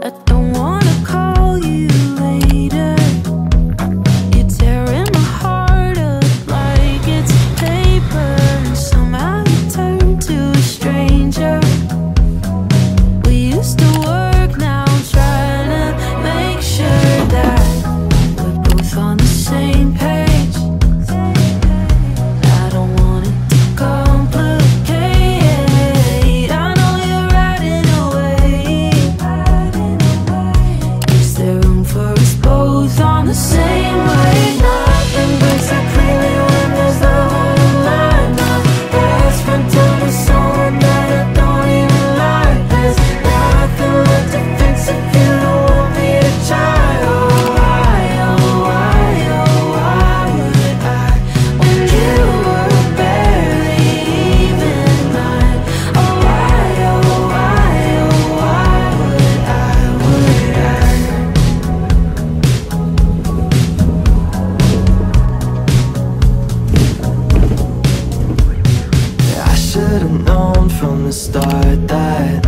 I don't wanna call you later. You're tearing my heart up like it's paper, and somehow you turn to a stranger. We used to work, now I'm trying to make sure that we're both on the same page. I don't want it to complicate. I know you're riding away. Is there room for us both on the same wave? Nothing breaks so clearly when there's love on the line. My best friend told me someone that I don't even like. There's nothing left to fix if you don't want me to try. Oh, why would I, when you were barely even mine? Oh, why would I? I should've known from the start that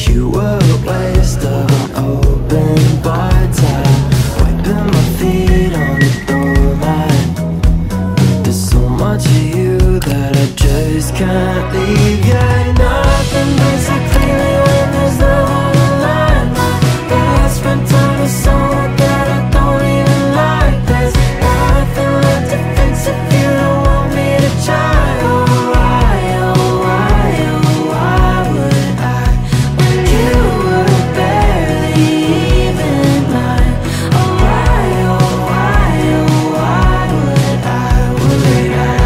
you were a waste of an open bar tab, wiping my feet on the doormat. There's so much of you that I just can't leave. Yeah, nothing breaks so clearly when there's love on the line. My best friend told me someone that I don't even like. There's nothing left to fix if you don't want me to try. Oh, why would I, when you were barely even mine? Oh, why would I?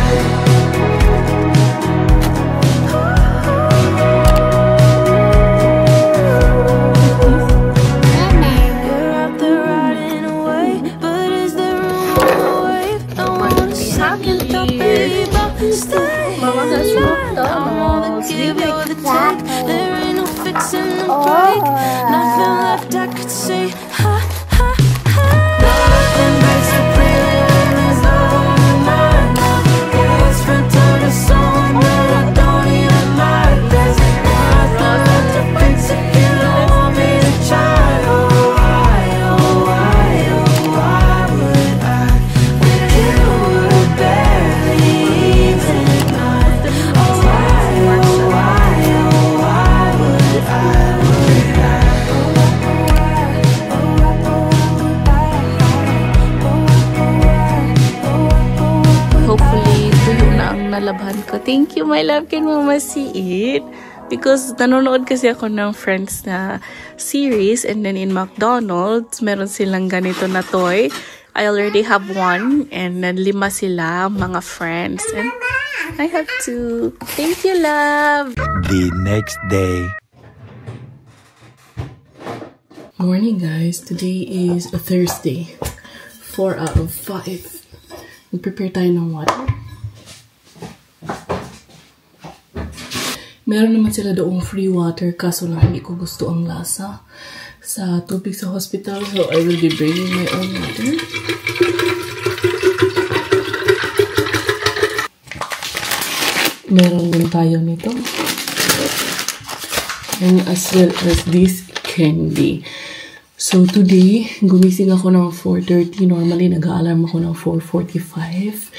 You're out there riding away, but is there room on the wave? Don't wanna suck it up, baby, but stay. I'm all the give, you're the take. There ain't no fixing the break. Nothing left I could say. Ha, ha, ha. Nothing breaks so clearly when there's love on the line. My best friend told me someone that I don't even like. There's nothing left to fix if you don't want me to try. Oh, why would I, when you were barely even mine? Oh, why would I? Hopefully, tuyo na ang nalabhan ko. Thank you, my love, kay Mama Siit. Because nanonood kasi ako ng Friends na series, and then in McDonald's, meron silang ganito na toy. I already have one, and then 5 sila, mga friends. And I have 2. Thank you, love! The next day. Morning, guys. Today is a Thursday. 4 out of 5. Mag-prepare tayo ng water. Meron naman sila doong free water, kaso lang hindi ko gusto ang lasa sa tubig sa hospital. So, I will be bringing my own water. Meron din tayo nito. And as well as this candy. So, today, gumising ako ng 4:30. Normally, nag-a-alarm ako ng 4:45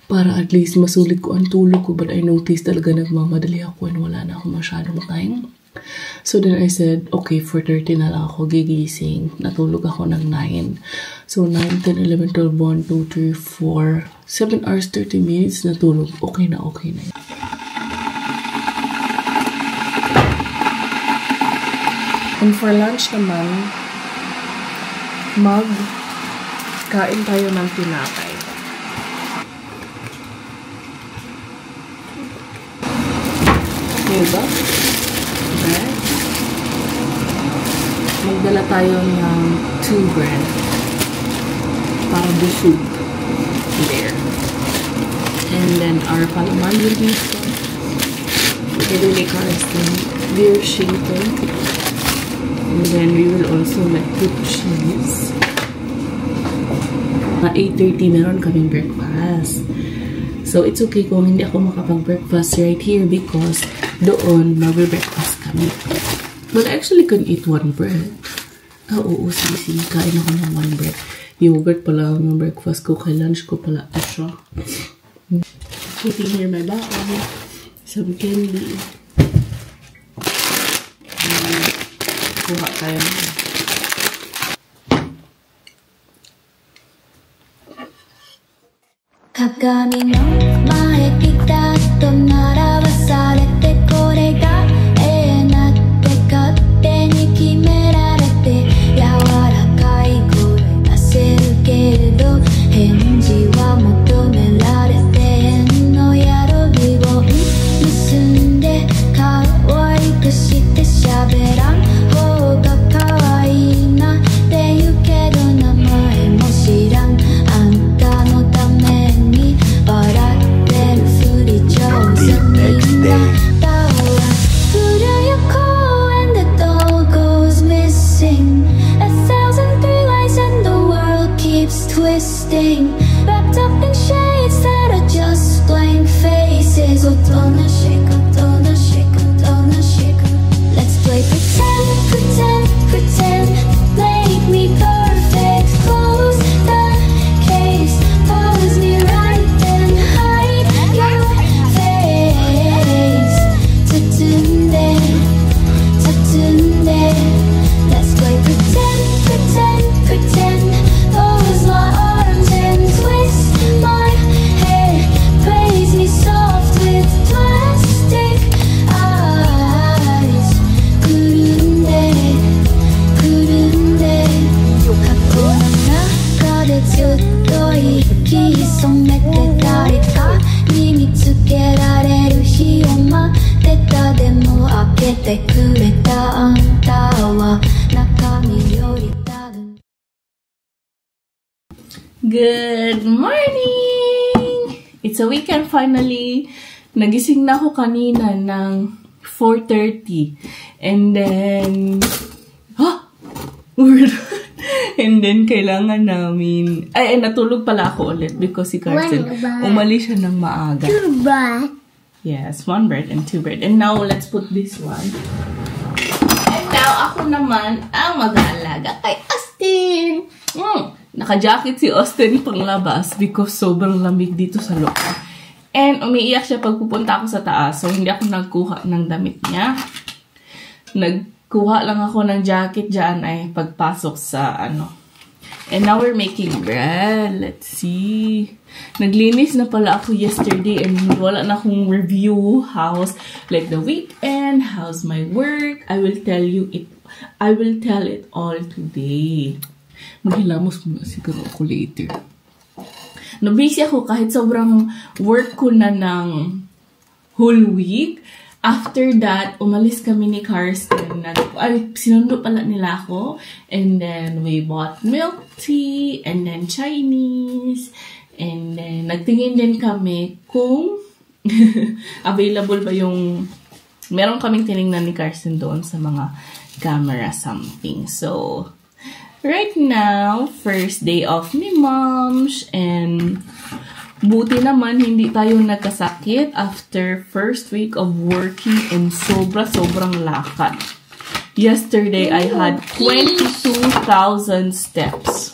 para at least masulit ko ang tulog ko. But I noticed talaga nagmamadali ako and wala na ako masyadong time. So, then I said, okay, 4:30 na lang ako gigising. Natulog ako ng 9. So, 9, 10, 11, 12, 1, 2, 3, 4, 7 hours, 30 minutes natulog. Okay na yan. And for lunch naman, kain tayo ng tinapay. Diba? Bread. Magdala tayo ng 2 bread para busog. There. And then our palaman will be together with ours beer shaken. And then we will also put cheese. 8:30 meron kaming breakfast. So it's okay kung hindi ako makapag-breakfast right here because doon mag-breakfast kami. But I actually can eat one bread. Oo, sige. Kain ako ng one bread. Yogurt pala ang breakfast ko. Kay lunch ko pala ito siya. Putting here my baon. Some candy. Kuha tayo. Kagami no mae kita to narabasarete kore ga ee natte katte ni kimerarete yawarakai kore daseru keredo henji wa motomerarete en no yarobi wo musunde kawaiku shite shaberan hou ga kawai na te yu kedo namae mo shiran anta no tame The next day. Twisting, wrapped up in shades that are just blank faces. Otona shake, otona shake, otona shake. Let's play pretend, pretend, pretend. Make me perfect. Close the case, pose me right and hide your face. Tatunde, tatunde. Let's play pretend, pretend, pretend. Close my arms and twist my hair. Praise me soft with plastic eyes. Kurunde, kurunde. Kako no naka de zutto ikisomete dareka ni mitsukereru hi o matteta. Demo akete kureta anta wa nakami yori taru. Good morning! It's a weekend finally. Nagising na ako kanina ng 4:30. And then... Weird. And then, kailangan namin... Ay, natulog pala ako ulit because si Carson, umalis siya ng maaga. 2 bread. Yes, 1 bread and 2 bread. And now, let's put this one. And now, ako naman ang mag-aalaga kay Austin. Naka-jacket si Austin panglabas because sobrang lamig dito sa loob. And umiiyak siya pag pupunta ako sa taas. So, hindi ako nagkuha ng damit niya. Nagkuha lang ako ng jacket dyan ay pagpasok sa ano. And now we're making bread. Let's see. Naglinis na pala ako yesterday and wala na akong review how's like the weekend, how's my work. I will tell it all today. Maghilamos muna siguro ako later. Busy ako kahit sobrang work ko na ng whole week. After that, umalis kami ni Karsten. Sinundo pala nila ako. And then, we bought milk tea. And then, Chinese. And then, nagtingin din kami kung available ba yung... Meron kaming tinignan ni Karsten doon sa mga camera something. So... Right now, first day off ni Moms, and buti naman hindi tayo nagkasakit after first week of working and sobrang lakad. Yesterday, I had 22,000 steps.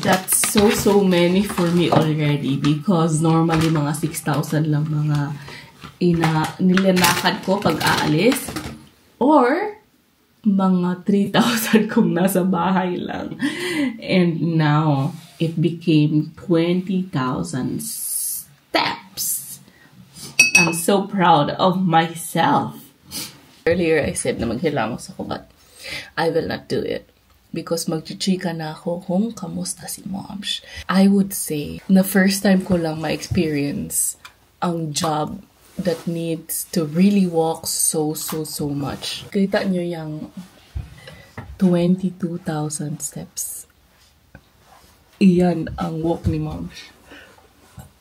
That's so many for me already because normally mga 6,000 lang mga nilalakad ko pag aalis or mga 3,000 kung nasa bahay lang. And now, it became 20,000 steps. I'm so proud of myself. Earlier, I said na maghilamos ako, but I will not do it. Because magchichika na ako kung kamusta si Moms. I would say, na first time ko lang ma-experience ang job that needs to really walk so much. Kita nyo yung 22,000 steps. Iyan ang walk ni Moms.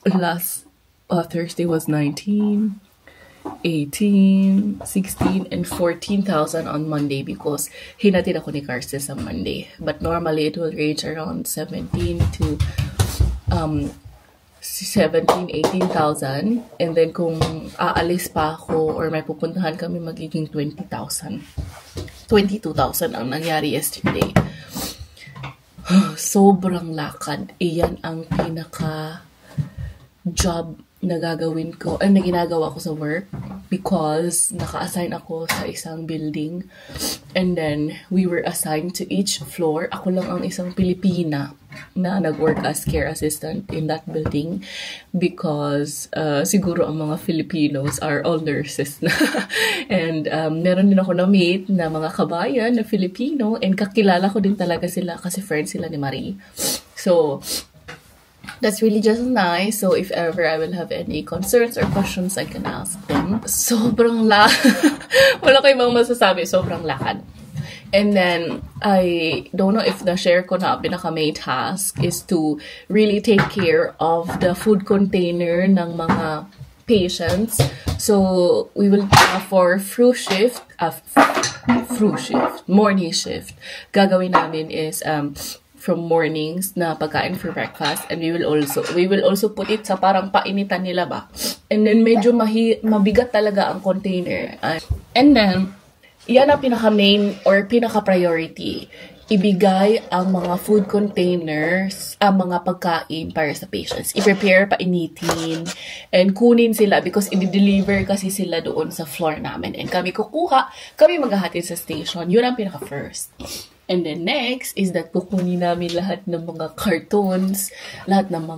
Last Thursday was 19, 18, 16, and 14,000 on Monday because hinatid ako ni Karsten sa Monday. But normally, it will range around 17 to 17,000, 18,000. And then kung aalis pa ako or may pupuntahan kami, magiging 20,000. 22,000 ang nangyari yesterday. Sobrang lakad. Iyan ang pinaka-job na gagawin ko, na ginagawa ko sa work because naka-assign ako sa isang building. And then, we were assigned to each floor. Ako lang ang isang Pilipina na nag-work as care assistant in that building because siguro ang mga Filipinos are all nurses na. And meron din ako na-meet na mga kabayan na Filipino and kakilala ko din talaga sila kasi friends sila ni Marie. So, that's really just nice. So, if ever I will have any concerns or questions, I can ask them. Sobrang wala ko ibang masasabi. Sobrang lakad. And then, I don't know if na-share ko na pinaka-main task is to really take care of the food container ng mga patients. So, we will, for morning shift, gagawin namin is, from mornings na pagkain for breakfast, and we will also put it sa parang painitan nila ba. And then medyo mabigat talaga ang container. And then yan ang pinaka-main or pinaka-priority. Ibigay ang mga food containers, ang mga pagkain para sa patients. I-prepare, painitin, and kunin sila because i-deliver kasi sila doon sa floor namin. And kami kukuha, kami maghahatid sa station. Yun ang pinaka-first. And then next is that kukunin namin lahat ng mga cartons, lahat ng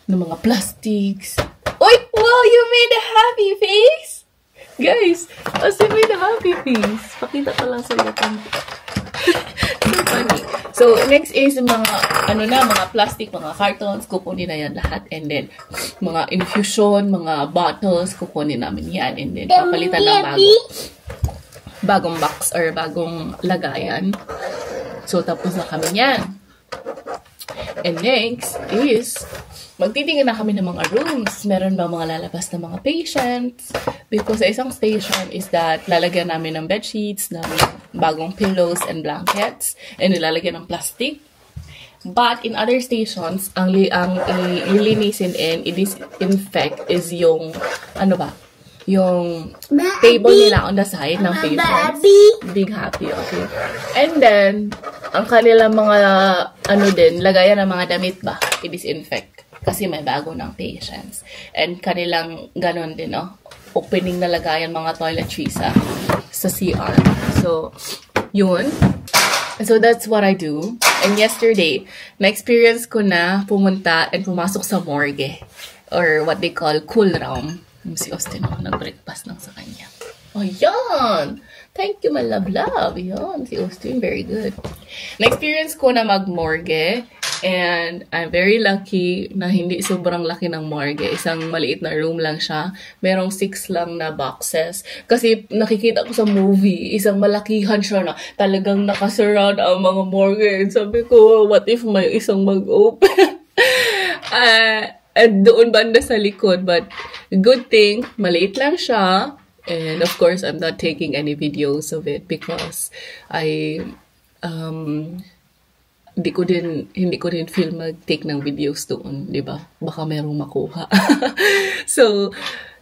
mga plastics. Oy! Wow! You made a happy face! Guys! Ozzy made a happy face. Pakita ko lang sa iyo. So funny. So, next is mga plastic, mga cartons, kukunin na yan lahat. And then, mga infusion, mga bottles, kukunin namin yan. And then, papalitan ng bagong box or bagong lagayan. So, tapos na kami yan. And next is, magtitingin na kami ng mga rooms. Meron ba mga lalabas na mga patients? Because sa isang station is that lalagyan namin ng bedsheets, ng bagong pillows and blankets, and nilalagyan ng plastic. But in other stations, ang ililinisin and i-disinfect is yung, yung table nila on the side ng patients. Big happy, okay. And then, ang kanilang mga, lagayan ng mga damit ba, i-disinfect. Kasi may bago ng patients. And kanilang ganon din, opening na lagayan mga toiletries sa CR. So, yun. So, that's what I do. And yesterday, na-experience ko na pumunta and pumasok sa morgue. Or what they call cool room. Si Austin nag-breakfast lang sa kanya. Oh, yan! Thank you, my love. Yan, si Austin, very good. Na-experience ko na mag-morgue. And I'm very lucky na hindi sobrang laki ng morgue. Isang maliit na room lang siya. Merong 6 lang na boxes. Kasi nakikita ko sa movie, isang malakihan siya na talagang nakasurround ang mga morgue. And sabi ko, what if may isang mag-open? At doon banda sa likod. But good thing, maliit lang siya. And of course, I'm not taking any videos of it because hindi ko din feel mag-take ng videos doon, di ba? Baka merong makuha. So,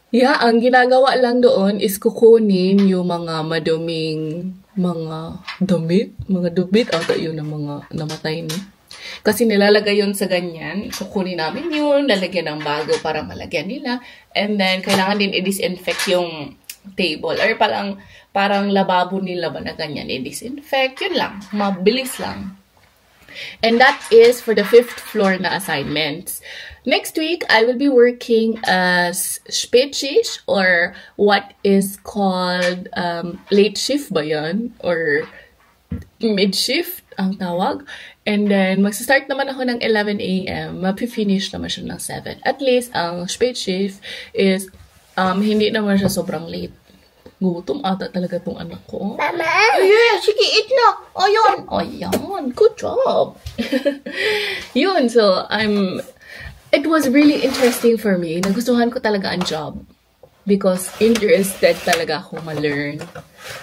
yeah, ang ginagawa lang doon is kukunin yung mga maduming mga damit ata yun ng mga namatay ni. Kasi nilalagay yun sa ganyan, kukunin namin yun, lalagyan ng bago para malagyan nila. And then, kailangan din i-disinfect yung table. Or parang lababo nila ba na ganyan, i-disinfect. Yun lang, mabilis lang. And that is for the 5th floor na assignments. Next week, I will be working as Spätschicht or what is called late shift ba yan? Or mid-shift ang tawag. And then, magsa-start naman ako ng 11 a.m. Mapi-finish naman siya ng 7. At least, ang Spätschicht is hindi naman siya sobrang late. Gutom ata talaga tong anak ko. Mama! Oh, yeah, sige, eat na. O, yun. O, yan. Good job. Yun, so, it was really interesting for me. Nagustuhan ko talaga ang job. Because interested talaga ako ma-learn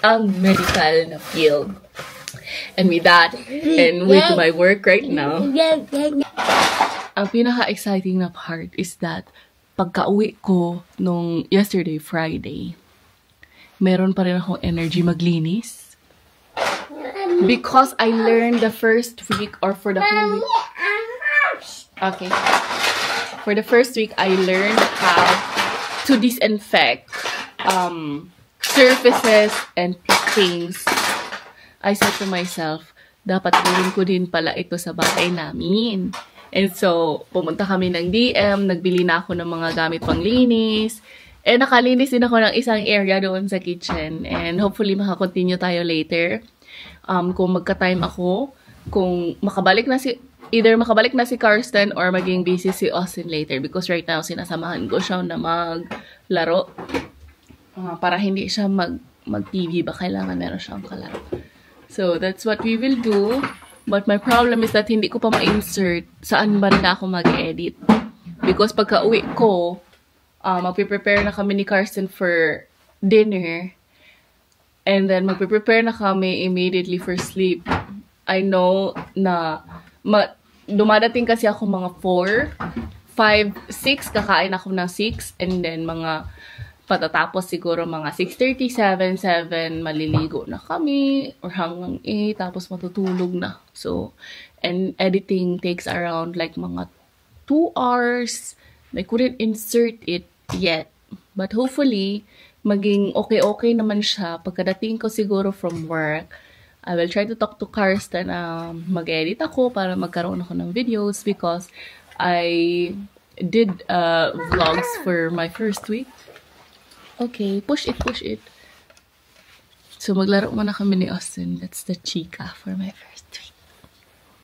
ang medical na field. And with that, and with my work right now, ang pinaka-exciting na part is that pagka-uwi ko nung yesterday, Friday, meron pa rin akong energy maglinis. Because I learned the first week or for the whole week. Okay. For the first week, I learned how to disinfect surfaces and things. I said to myself, dapat gawin ko din pala ito sa bahay namin. And so, pumunta kami ng DM, nagbili na ako ng mga gamit panglinis, and nakalinis din ako ng isang area doon sa kitchen. And hopefully, makakontinue tayo later. Kung magka-time ako, kung either makabalik na si Karsten or maging busy si Austin later. Because right now, sinasamahan ko siya na maglaro. Para hindi siya mag-TV ba, kailangan meron siyang kalaro. So, that's what we will do. But my problem is that hindi ko pa ma-insert saan ba na ako mag-edit. Because pagka-uwi ko, magpiprepare na kami ni Karsten for dinner. And then, magpiprepare na kami immediately for sleep. I know na dumadating kasi ako mga 4, 5, 6. Kakain ako ng 6. And then, mga patatapos siguro mga 6:30, 7, maliligo na kami. Or hanggang 8, tapos matutulog na. So, and editing takes around like mga 2 hours. I couldn't insert it yet. But hopefully, maging okay naman siya. Pagkadating ko siguro from work, I will try to talk to Karsten na mag-edit ako para magkaroon ako ng videos because I did vlogs for my first week. Okay, push it. So, maglaro muna kami ni Austin. That's the chika for my first week.